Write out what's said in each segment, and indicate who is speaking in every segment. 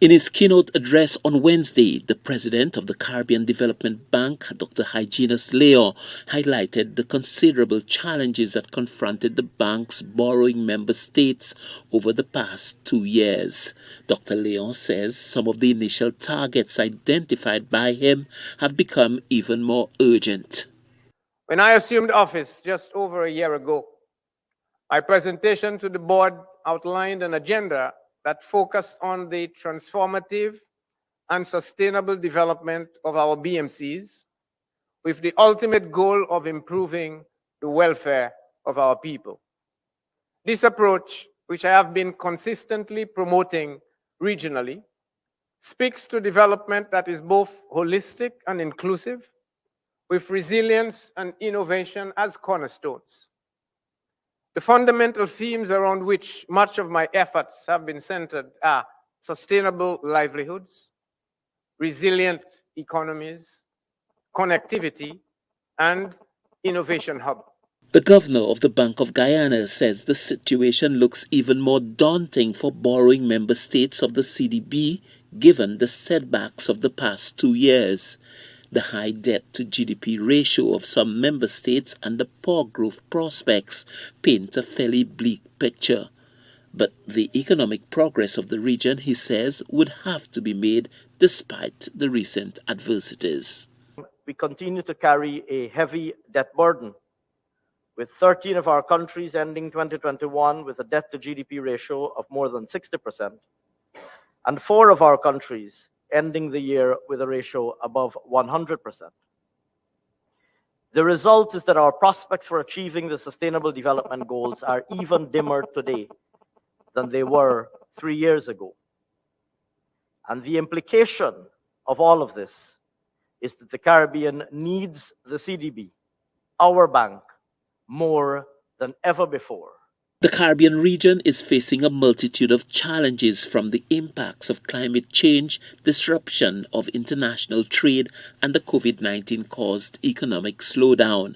Speaker 1: In his keynote address on Wednesday, the president of the Caribbean Development Bank, Dr. Hyginus Leon, highlighted the considerable challenges that confronted the bank's borrowing member states over the past 2 years. Dr. Leon says some of the initial targets identified by him have become even more urgent.
Speaker 2: When I assumed office just over a year ago, my presentation to the board outlined an agenda that focused on the transformative and sustainable development of our BMCs with the ultimate goal of improving the welfare of our people. This approach, which I have been consistently promoting regionally, speaks to development that is both holistic and inclusive, with resilience and innovation as cornerstones. The fundamental themes around which much of my efforts have been centered are sustainable livelihoods, resilient economies, connectivity, and innovation hub.
Speaker 1: The governor of the Bank of Guyana says the situation looks even more daunting for borrowing member states of the CDB given the setbacks of the past 2 years. The high debt to GDP ratio of some member states and the poor growth prospects paint a fairly bleak picture. But the economic progress of the region, he says, would have to be made despite the recent adversities.
Speaker 3: We continue to carry a heavy debt burden, with 13 of our countries ending 2021 with a debt to GDP ratio of more than 60%, and 4 of our countries ending the year with a ratio above 100%. The result is that our prospects for achieving the Sustainable Development Goals are even dimmer today than they were 3 years ago. And the implication of all of this is that the Caribbean needs the CDB, our bank, more than ever before.
Speaker 1: The Caribbean region is facing a multitude of challenges, from the impacts of climate change, disruption of international trade, and the COVID-19 caused economic slowdown.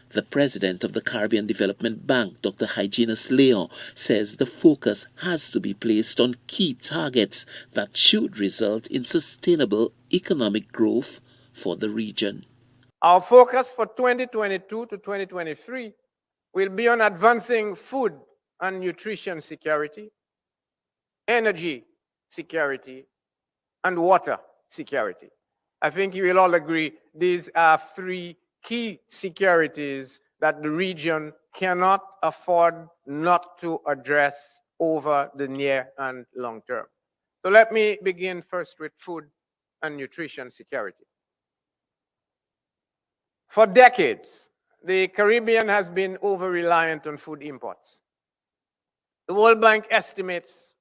Speaker 1: The president of the Caribbean Development Bank, Dr. Hyginus Leon, says the focus has to be placed on key targets that should result in sustainable economic growth for the region.
Speaker 2: Our focus for 2022 to 2023 will be on advancing food and nutrition security, energy security, and water security. I think you will all agree these are 3 key securities that the region cannot afford not to address over the near and long term. So let me begin first with food and nutrition security. For decades, the Caribbean has been over-reliant on food imports. The World Bank estimates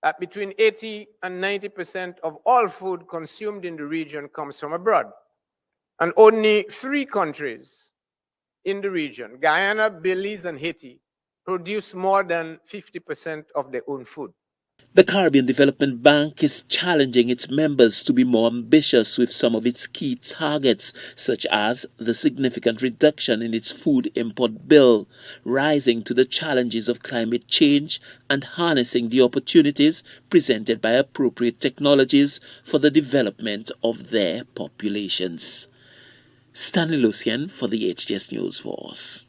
Speaker 2: that between 80 and 90% of all food consumed in the region comes from abroad. And only 3 countries in the region, Guyana, Belize, and Haiti, produce more than 50% of their own food.
Speaker 1: The Caribbean Development Bank is challenging its members to be more ambitious with some of its key targets, such as the significant reduction in its food import bill, rising to the challenges of climate change, and harnessing the opportunities presented by appropriate technologies for the development of their populations. Saint Lucia for the HGS News Force.